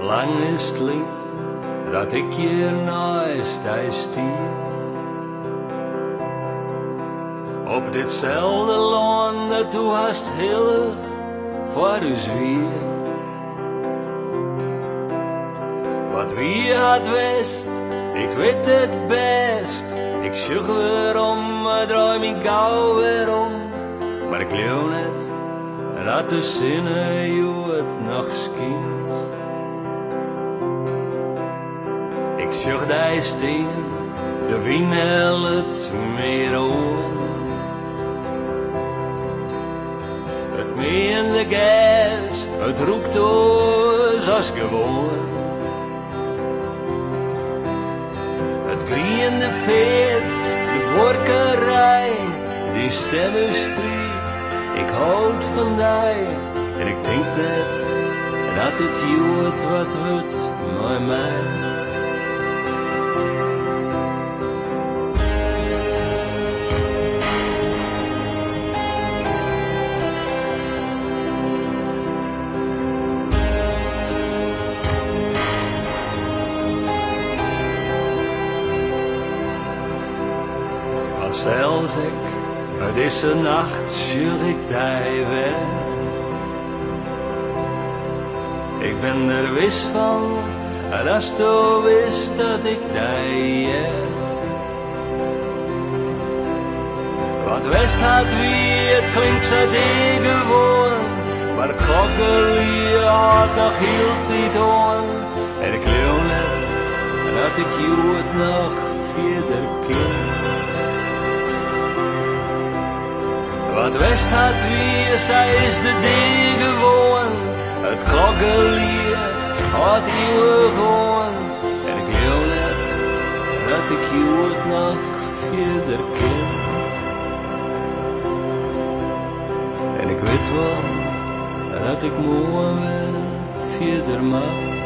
Lang is het lied dat ik hier naast hij stier. Op ditzelfde land dat tu hast heel voor u zwier. Wat wie had wist, ik weet het best. Ik zoek weer om, draai me gauw weer om. Maar ik leeuw net, dat de zinnen je het nog schijnt. Ik zoek die steen, de wien het meer oor. Het meende gas, het roept ons als gewoon. Het griende veert, de workerij, die stemmenstrijd. Ik houd van die en ik denk net dat het joert wat wordt met mij. Zelfs ik, deze nacht zuur ik die weg. Ik ben er wist van, en als tu wist dat ik die Wat wist had wie, het klinkt zo die gewoon. Maar de klokkelie had nog heel tijd aan. En ik leeuw net, dat ik jou het nog verder kind. Wat wist had wie, zij is de ding gewoon. Het klokkelier had eeuwig gewoon. En ik leeuw net, dat ik jou het nog verder ken. En ik weet wel, dat ik morgen verder mag.